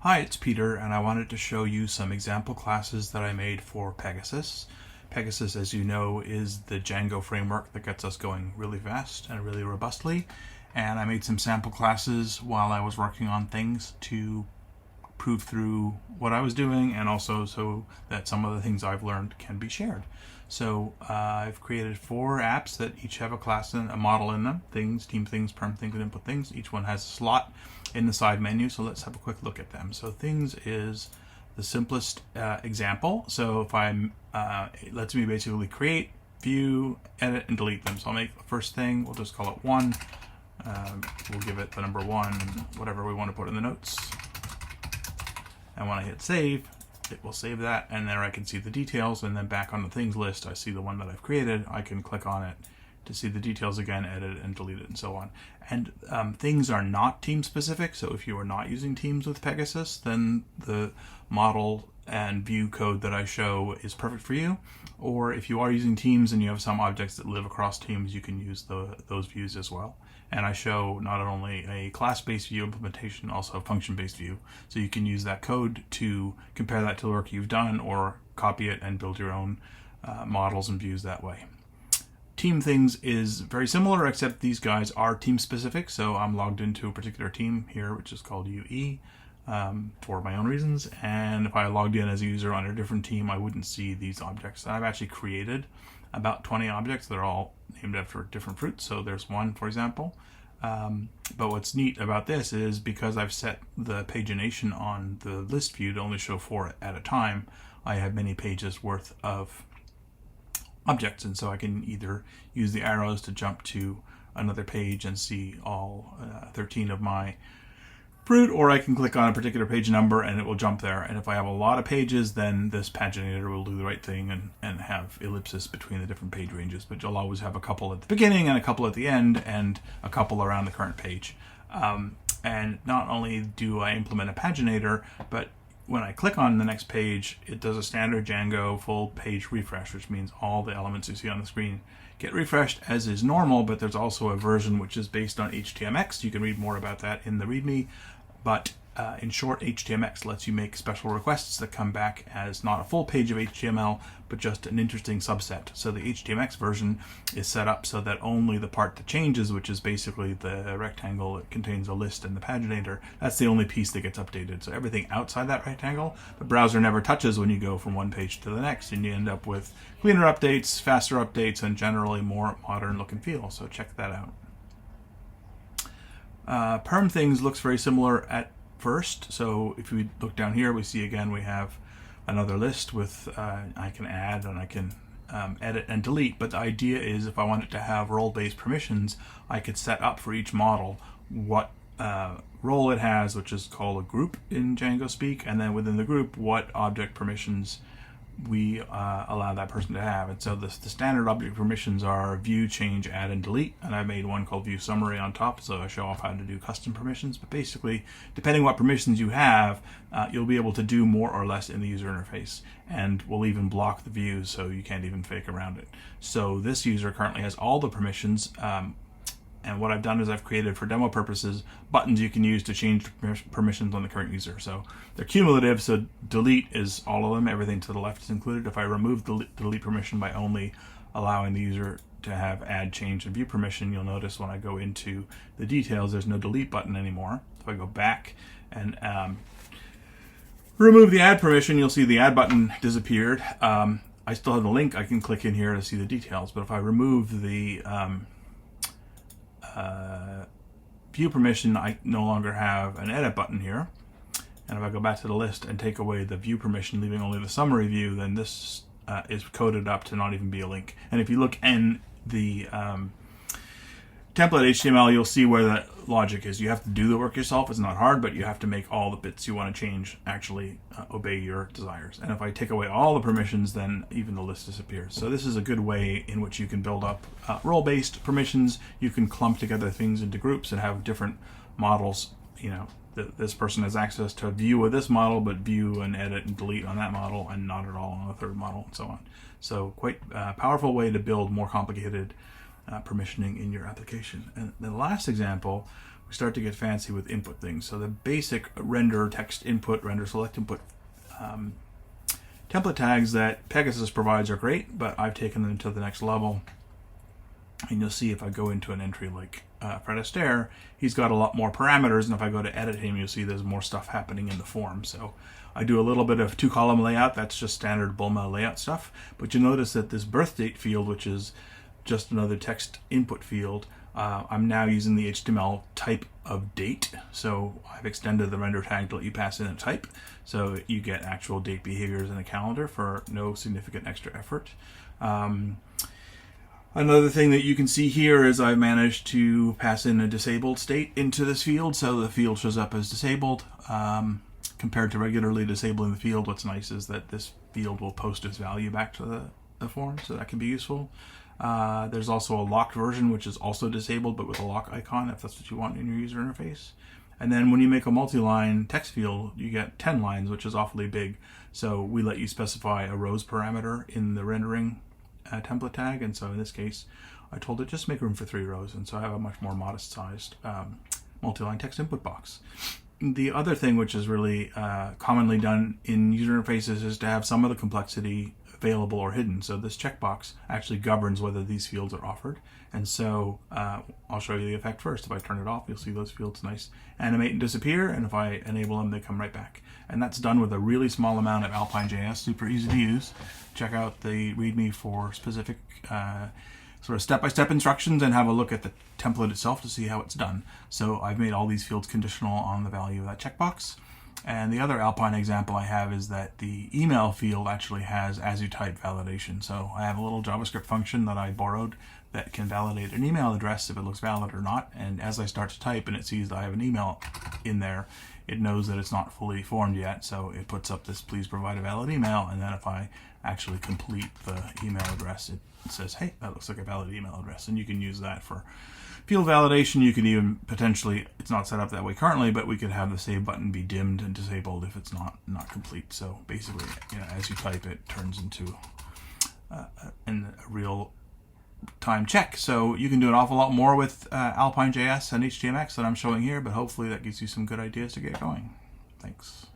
Hi, it's Peter, and I wanted to show you some example classes that I made for Pegasus. Pegasus, as you know, is the Django framework that gets us going really fast and really robustly. And I made some sample classes while I was working on things to prove through what I was doing, and also so that some of the things I've learned can be shared. So I've created 4 apps that each have a class and a model in them: things, team things, perm things, and input things. Each one has a slot in the side menu, so let's have a quick look at them. So things is the simplest example. So if it lets me basically create, view, edit, and delete them. So I'll make the first thing, we'll just call it 1. We'll give it the number 1, whatever we want to put in the notes. And when I hit save, it will save that, and there I can see the details. And then back on the things list, I see the one that I've created. I can click on it to see the details again, edit it, and delete it, and so on. And things are not team specific, so if you are not using teams with Pegasus, then the model and view code that I show is perfect for you. Or if you are using teams and you have some objects that live across teams, you can use those views as well. And I show not only a class-based view implementation, also a function-based view. So you can use that code to compare that to the work you've done, or copy it and build your own models and views that way. Team things is very similar, except these guys are team specific. So I'm logged into a particular team here, which is called UE, for my own reasons. And if I logged in as a user on a different team, I wouldn't see these objects. I've actually created about 20 objects that are all named after different fruits. So there's one, for example. But what's neat about this is, because I've set the pagination on the list view to only show 4 at a time, I have many pages worth of objects, and so I can either use the arrows to jump to another page and see all 13 of my fruit, or I can click on a particular page number and it will jump there. And if I have a lot of pages, then this paginator will do the right thing and have ellipses between the different page ranges, but you'll always have a couple at the beginning and a couple at the end and a couple around the current page. And not only do I implement a paginator, but when I click on the next page, it does a standard Django full page refresh, which means all the elements you see on the screen get refreshed as is normal, but there's also a version which is based on HTMX. You can read more about that in the README, but in short, HTMX lets you make special requests that come back as not a full page of HTML, but just an interesting subset. So the HTMX version is set up so that only the part that changes, which is basically the rectangle that contains a list and the paginator, that's the only piece that gets updated. So everything outside that rectangle, the browser never touches when you go from one page to the next, and you end up with cleaner updates, faster updates, and generally more modern look and feel. So check that out. Perm things looks very similar at first. So if we look down here, we see again we have another list with I can add and I can edit and delete. But the idea is, if I wanted to have role-based permissions, I could set up for each model what role it has, which is called a group in Django speak, and then within the group what object permissions we allow that person to have. And so the standard object permissions are view, change, add, and delete. And I made one called view summary on top, so I show off how to do custom permissions. But basically, depending what permissions you have, you'll be able to do more or less in the user interface. And we'll even block the views, so you can't even fake around it. So this user currently has all the permissions. And what I've done is I've created, for demo purposes, buttons you can use to change permissions on the current user. So they're cumulative, so delete is all of them. Everything to the left is included. If I remove the delete permission by only allowing the user to have add, change, and view permission, you'll notice when I go into the details, there's no delete button anymore. If I go back and remove the add permission, you'll see the add button disappeared. I still have the link. I can click in here to see the details. But if I remove the view permission, I no longer have an edit button here. And if I go back to the list and take away the view permission, leaving only the summary view, then this is coded up to not even be a link. And if you look in the template HTML, you'll see where the logic is. You have to do the work yourself. It's not hard, but you have to make all the bits you want to change actually obey your desires. And if I take away all the permissions, then even the list disappears. So this is a good way in which you can build up role-based permissions. You can clump together things into groups and have different models. You know, this person has access to view of this model, but view and edit and delete on that model, and not at all on the third model, and so on. So quite a powerful way to build more complicated permissioning in your application. And the last example, we start to get fancy with input things. So the basic render text input, render select input template tags that Pegasus provides are great, but I've taken them to the next level. And you'll see if I go into an entry like Fred Astaire, he's got a lot more parameters, and if I go to edit him, you'll see there's more stuff happening in the form. So I do a little bit of 2-column layout. That's just standard Bulma layout stuff. But you'll notice that this birth date field, which is just another text input field, I'm now using the HTML type of date. So I've extended the render tag to let you pass in a type. So you get actual date behaviors in a calendar for no significant extra effort. Another thing that you can see here is I've managed to pass in a disabled state into this field, so the field shows up as disabled. Compared to regularly disabling the field, what's nice is that this field will post its value back to the form, so that can be useful. There's also a locked version, which is also disabled, but with a lock icon, if that's what you want in your user interface. And then when you make a multi-line text field, you get 10 lines, which is awfully big. So we let you specify a rows parameter in the rendering template tag, and so in this case I told it just make room for 3 rows, and so I have a much more modest sized multi-line text input box. The other thing which is really commonly done in user interfaces is to have some of the complexity available or hidden. So this checkbox actually governs whether these fields are offered, and so I'll show you the effect first. If I turn it off, you'll see those fields nice animate and disappear, and if I enable them, they come right back. And that's done with a really small amount of Alpine.js, super easy to use. Check out the README for specific sort of step-by-step instructions, and have a look at the template itself to see how it's done. So I've made all these fields conditional on the value of that checkbox. And the other Alpine example I have is that the email field actually has as you type validation. So I have a little JavaScript function that I borrowed that can validate an email address if it looks valid or not. And as I start to type and it sees that I have an email in there, it knows that it's not fully formed yet. So it puts up this please provide a valid email. And then if I actually complete the email address, it says, hey, that looks like a valid email address. And you can use that for field validation. You could even potentially, it's not set up that way currently, but we could have the save button be dimmed and disabled if it's not complete. So basically, as you type, it turns into a real time check. So you can do an awful lot more with Alpine.js and HTMX that I'm showing here, but hopefully that gives you some good ideas to get going. Thanks.